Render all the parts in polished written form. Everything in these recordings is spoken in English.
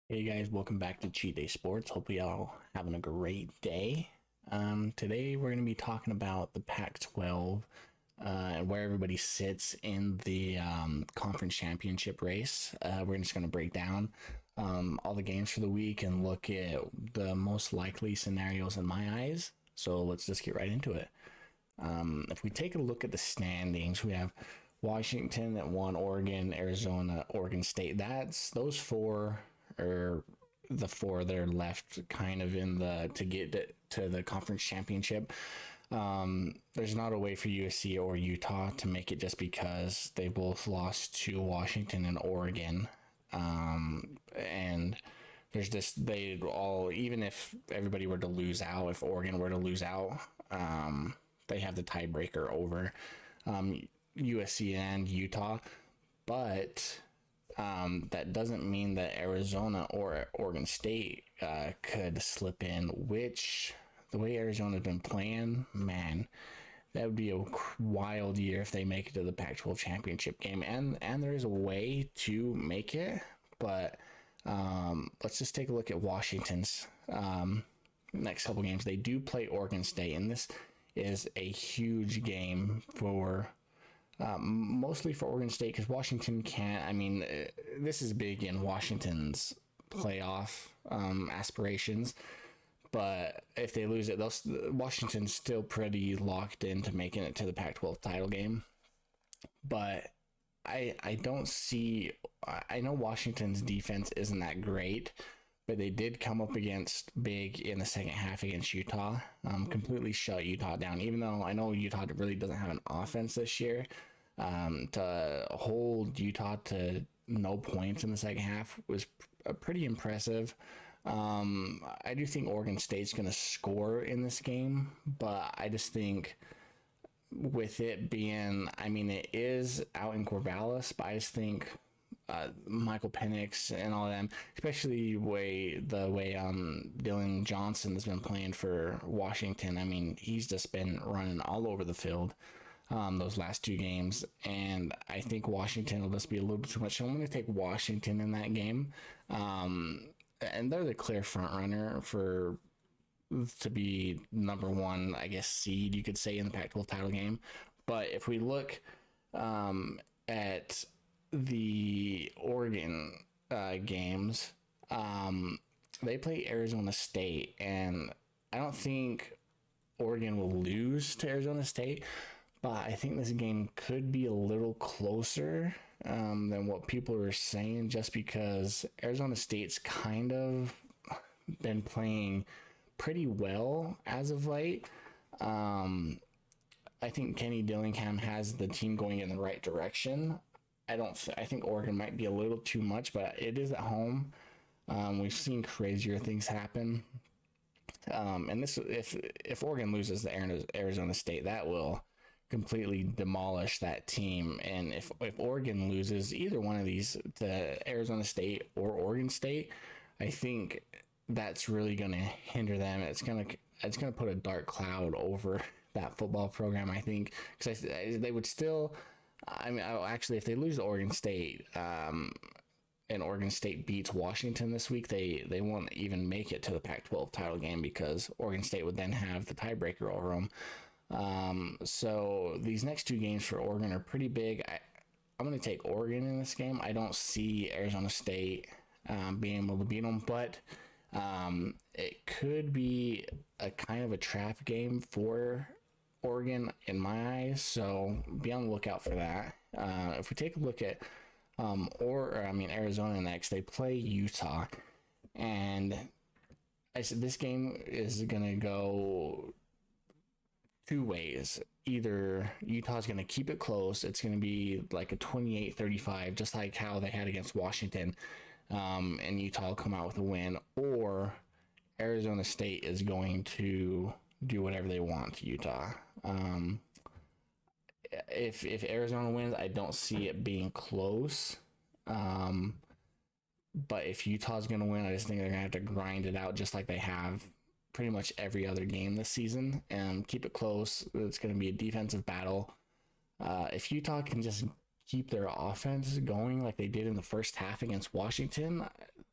Hey guys, welcome back to Cheat Day Sports. Hope y'all having a great day. Today we're going to be talking about the Pac-12 and where everybody sits in the conference championship race. We're just going to break down all the games for the week and look at the most likely scenarios in my eyes. So let's just get right into it. If we take a look at the standings, we have Washington at 1, Oregon, Arizona, Oregon State. That's those four are the four that are left kind of in the to get to the conference championship. There's not a way for USC or Utah to make it just because they both lost to Washington and Oregon. And there's just they all, even if everybody were to lose out, if Oregon were to lose out, they have the tiebreaker over USC and Utah. But that doesn't mean that Arizona or Oregon State could slip in, which the way Arizona's been playing, man, that would be a wild year if they make it to the Pac-12 championship game. And there is a way to make it, but let's just take a look at Washington's next couple games. They do play Oregon State, and this is a huge game for mostly for Oregon State because Washington can't. I mean, this is big in Washington's playoff aspirations. But if they lose it, Washington's still pretty locked into making it to the Pac-12 title game. But I don't see. I know Washington's defense isn't that great, but they did come up against big in the second half against Utah. Completely shut Utah down. Even though I know Utah really doesn't have an offense this year, to hold Utah to no points in the second half was pretty impressive. I do think Oregon State's going to score in this game, but I just think with it being, I mean, it is out in Corvallis, but I just think Michael Penix and all of them, especially the way Dylan Johnson has been playing for Washington. I mean, he's just been running all over the field those last two games, and I think Washington will just be a little bit too much. So I'm going to take Washington in that game, and they're the clear front runner to be number one, I guess, seed you could say in the Pac-12 title game. But if we look at the Oregon games, they play Arizona State, and I don't think Oregon will lose to Arizona State, but I think this game could be a little closer than what people are saying, just because Arizona State's kind of been playing pretty well as of late. I think Kenny Dillingham has the team going in the right direction. I think Oregon might be a little too much, but it is at home. We've seen crazier things happen. And this, if Oregon loses to Arizona State, that will completely demolish that team. And if Oregon loses either one of these to Arizona State or Oregon State, I think that's really going to hinder them. It's going to put a dark cloud over that football program, I think, because they would still. I mean, actually, if they lose to Oregon State, and Oregon State beats Washington this week, they won't even make it to the Pac-12 title game because Oregon State would then have the tiebreaker over them. So these next two games for Oregon are pretty big. I'm going to take Oregon in this game. I don't see Arizona State being able to beat them, but it could be a kind of a trap game for Oregon in my eyes. So be on the lookout for that. If we take a look at Arizona next, they play Utah, and I said this game is going to go two ways. Either Utah's going to keep it close, it's going to be like a 28-35, just like how they had against Washington, and Utah will come out with a win, or Arizona State is going to do whatever they want to Utah. If Arizona wins, I don't see it being close. But if Utah's going to win, I just think they're going to have to grind it out just like they have pretty much every other game this season and keep it close. It's going to be a defensive battle. If Utah can just keep their offense going like they did in the first half against Washington,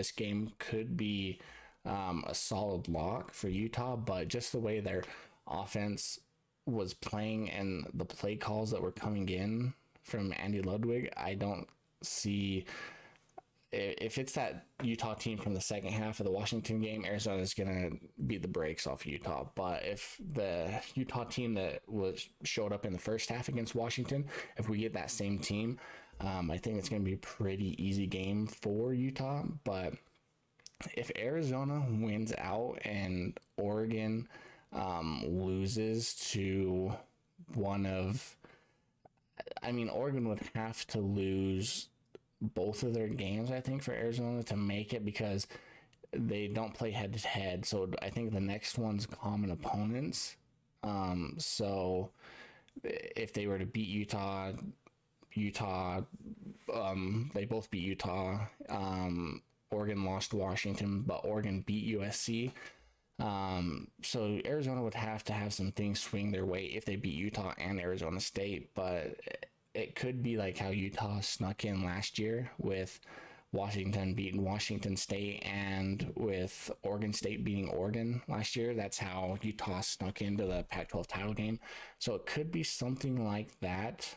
this game could be a solid lock for Utah, but just the way their offense was playing and the play calls that were coming in from Andy Ludwig, I don't see, if it's that Utah team from the second half of the Washington game, Arizona is going to beat the brakes off Utah. But if the Utah team that showed up in the first half against Washington, if we get that same team, I think it's going to be a pretty easy game for Utah. But if Arizona wins out and Oregon loses to Oregon would have to lose both of their games, I think, for Arizona to make it, because they don't play head to head. So I think the next one's common opponents. So if they were to beat Utah, they both beat Utah. Oregon lost to Washington, but Oregon beat USC. So Arizona would have to have some things swing their way if they beat Utah and Arizona State, but it could be like how Utah snuck in last year with Washington beating Washington State and with Oregon State beating Oregon last year. That's how Utah snuck into the Pac-12 title game. So it could be something like that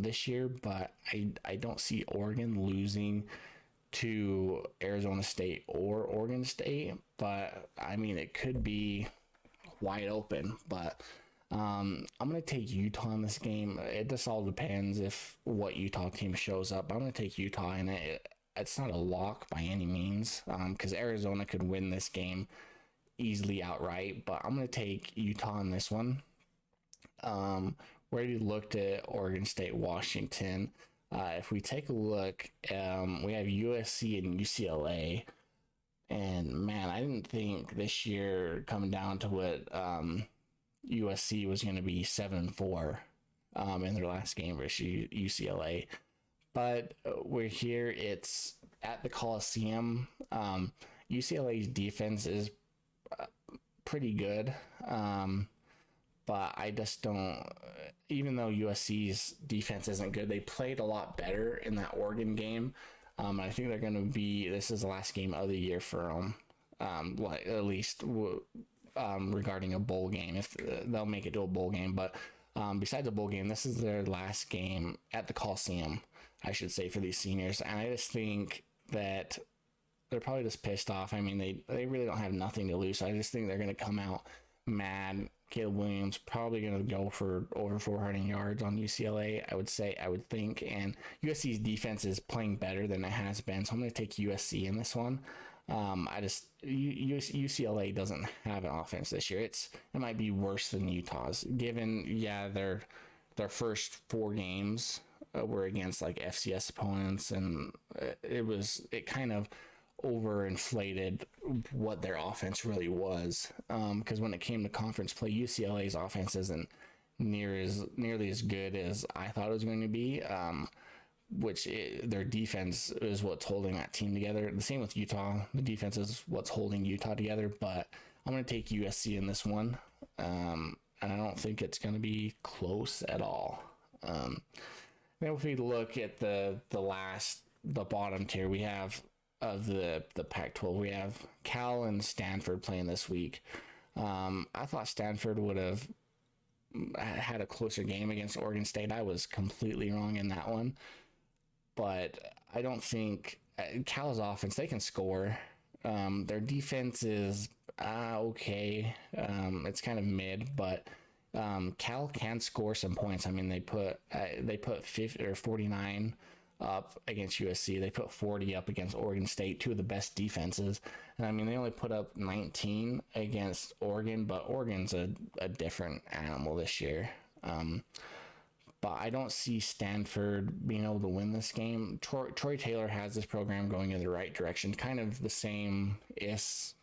this year, but I don't see Oregon losing to Arizona State or Oregon State, but I mean, it could be wide open. But I'm going to take Utah in this game. It just all depends if what Utah team shows up. I'm going to take Utah in it. It's not a lock by any means, because Arizona could win this game easily outright, but I'm going to take Utah in this one. We already looked at Oregon State, Washington. If we take a look, we have USC and UCLA, and man, I didn't think this year coming down to what USC was going to be 7-4 in their last game versus UCLA, but we're here. It's at the Coliseum. UCLA's defense is pretty good, but I just don't. Even though USC's defense isn't good, they played a lot better in that Oregon game. I think they're going to be. This is the last game of the year for them, like at least regarding a bowl game. If they'll make it to a bowl game, but besides a bowl game, this is their last game at the Coliseum, I should say, for these seniors. And I just think that they're probably just pissed off. I mean, they really don't have nothing to lose. So I just think they're going to come out mad. Caleb Williams probably going to go for over 400 yards on UCLA, I would think. And USC's defense is playing better than it has been. So I'm going to take USC in this one. UCLA doesn't have an offense this year. It might be worse than Utah's, given, their first 4 games were against like FCS opponents, and it kind of overinflated what their offense really was, because when it came to conference play, UCLA's offense isn't nearly as good as I thought it was going to be, their defense is what's holding that team together. The same with Utah. The defense is what's holding Utah together, but I'm going to take USC in this one, and I don't think it's going to be close at all. Then if we look at the bottom tier, we have of the Pac-12, we have Cal and Stanford playing this week. I thought Stanford would have had a closer game against Oregon State. I was completely wrong in that one, but I don't think Cal's offense, they can score. Their defense is okay. It's kind of mid, but Cal can score some points. I mean, they put 50 or 49 up against USC. They put 40 up against Oregon State, two of the best defenses. And I mean, they only put up 19 against Oregon, but Oregon's a different animal this year. But I don't see Stanford being able to win this game. Troy Taylor has this program going in the right direction, kind of the same-ish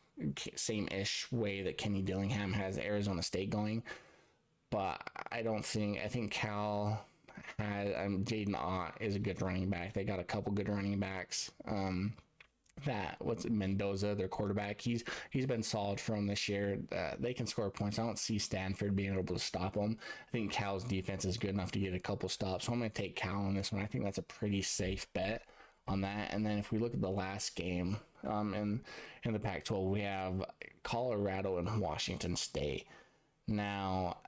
way that Kenny Dillingham has Arizona State going. But I think Cal has, Jaden Ott is a good running back. They got a couple good running backs. Mendoza, their quarterback, he's been solid from this year. They can score points. I don't see Stanford being able to stop them. I think Cal's defense is good enough to get a couple stops, so I'm going to take Cal on this one. I think that's a pretty safe bet on that. And then if we look at the last game, in the Pac-12. We have Colorado and Washington State. Now,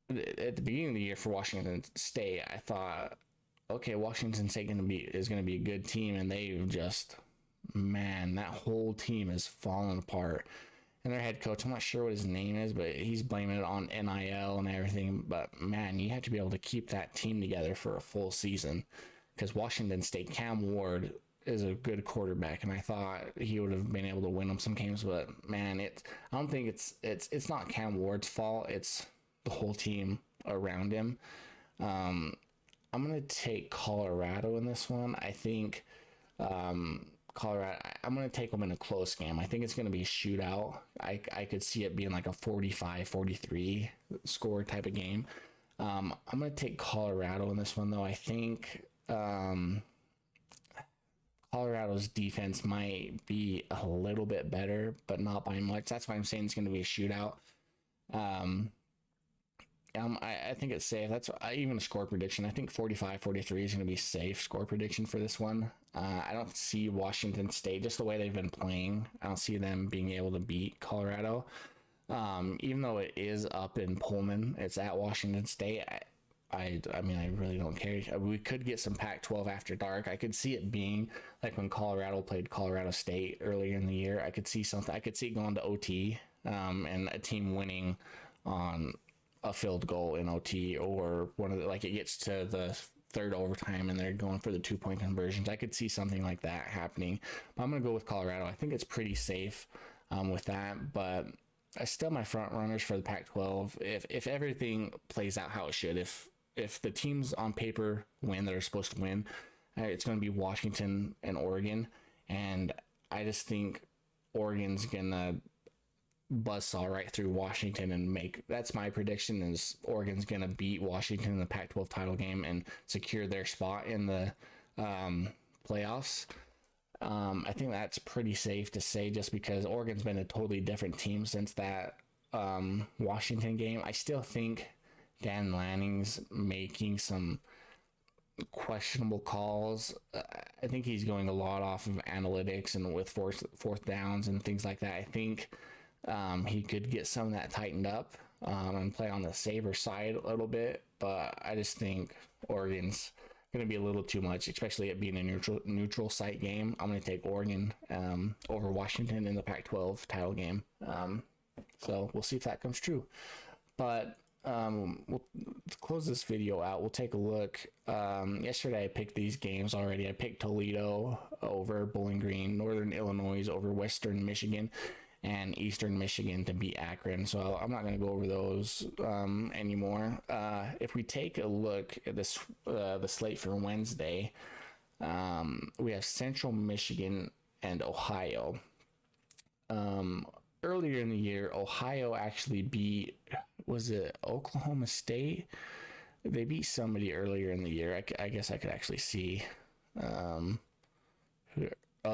at the beginning of the year for Washington State, I thought, okay, Washington State is gonna be a good team, and they've just, man, that whole team is falling apart. And their head coach, I'm not sure what his name is, but he's blaming it on NIL and everything. But man, you have to be able to keep that team together for a full season, because Washington State, Cam Ward is a good quarterback, and I thought he would have been able to win them some games. But man, I don't think it's not Cam Ward's fault. It's the whole team around him. I'm gonna take Colorado in this one. I think Colorado, I'm going to take them in a close game. I think it's going to be a shootout. I could see it being like a 45-43 score type of game. I'm going to take Colorado in this one, though. I think Colorado's defense might be a little bit better, but not by much. That's why I'm saying it's going to be a shootout. I think it's safe. That's even a score prediction. I think 45-43 is going to be safe score prediction for this one. I don't see Washington State, just the way they've been playing, I don't see them being able to beat Colorado. Even though it is up in Pullman, it's at Washington State. I mean, I really don't care. We could get some Pac-12 after dark. I could see it being like when Colorado played Colorado State earlier in the year. I could see something. I could see it going to OT, and a team winning on a field goal in OT, or one of the, like, it gets to the third overtime and they're going for the 2-point conversions. I could see something like that happening. But I'm going to go with Colorado. I think it's pretty safe with that, but I still my front runners for the Pac-12. If everything plays out how it should, if the teams on paper win that are supposed to win, it's going to be Washington and Oregon, and I just think Oregon's gonna buzzsaw right through Washington and that's my prediction, is Oregon's gonna beat Washington in the Pac-12 title game and secure their spot in the playoffs. I think that's pretty safe to say, just because Oregon's been a totally different team since that Washington game. I still think Dan Lanning's making some questionable calls. I think he's going a lot off of analytics and with fourth downs and things like that. I think he could get some of that tightened up and play on the safer side a little bit, but I just think Oregon's going to be a little too much, especially it being a neutral site game. I'm going to take Oregon over Washington in the Pac-12 title game. So we'll see if that comes true. But we'll close this video out. We'll take a look. Yesterday I picked these games already. I picked Toledo over Bowling Green, Northern Illinois over Western Michigan, and Eastern Michigan to beat Akron. So I'm not going to go over those anymore. If we take a look at this, the slate for Wednesday, we have Central Michigan and Ohio. Earlier in the year, Ohio actually beat, was it Oklahoma State? They beat somebody earlier in the year. I guess I could actually see.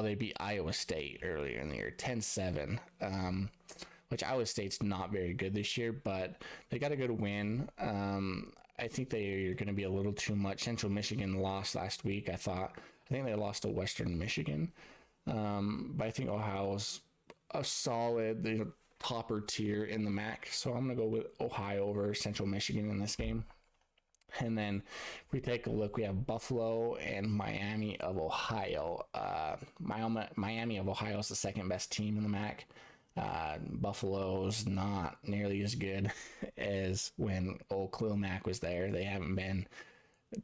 They beat Iowa State earlier in the year, 10-7, which Iowa State's not very good this year, but they got a good win. I think they're going to be a little too much. Central Michigan lost last week, I think they lost to Western Michigan. But I think Ohio's a solid, topper tier in the MAC. So I'm going to go with Ohio over Central Michigan in this game. And then if we take a look, we have Buffalo and Miami of Ohio. Miami of Ohio is the second best team in the MAC. Buffalo's not nearly as good as when old Khalil Mack was there. They haven't been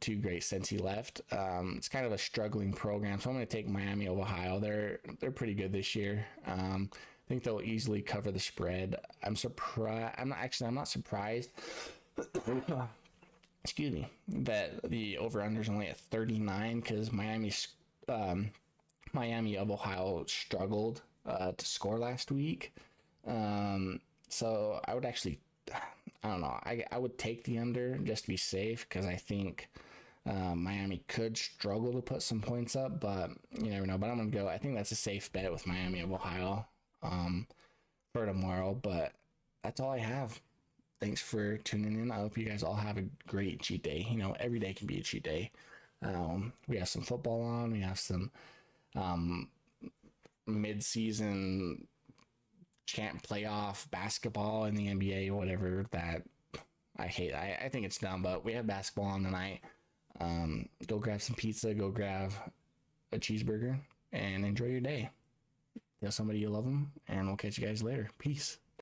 too great since he left. It's kind of a struggling program, so I'm going to take Miami of Ohio. They're pretty good this year. I think they'll easily cover the spread. I'm not surprised. Excuse me, that the over-under is only at 39, because Miami of Ohio struggled to score last week. So I would actually, I don't know, I would take the under just to be safe, because I think Miami could struggle to put some points up, but you never know. But I'm going to go, I think that's a safe bet with Miami of Ohio for tomorrow. But that's all I have. Thanks for tuning in. I hope you guys all have a great cheat day. Every day can be a cheat day. We have some football on. We have some mid-season champ playoff basketball in the NBA or whatever that I hate. I think it's dumb, but we have basketball on tonight. Go grab some pizza, go grab a cheeseburger, and enjoy your day. Tell somebody you love them, and we'll catch you guys later. Peace.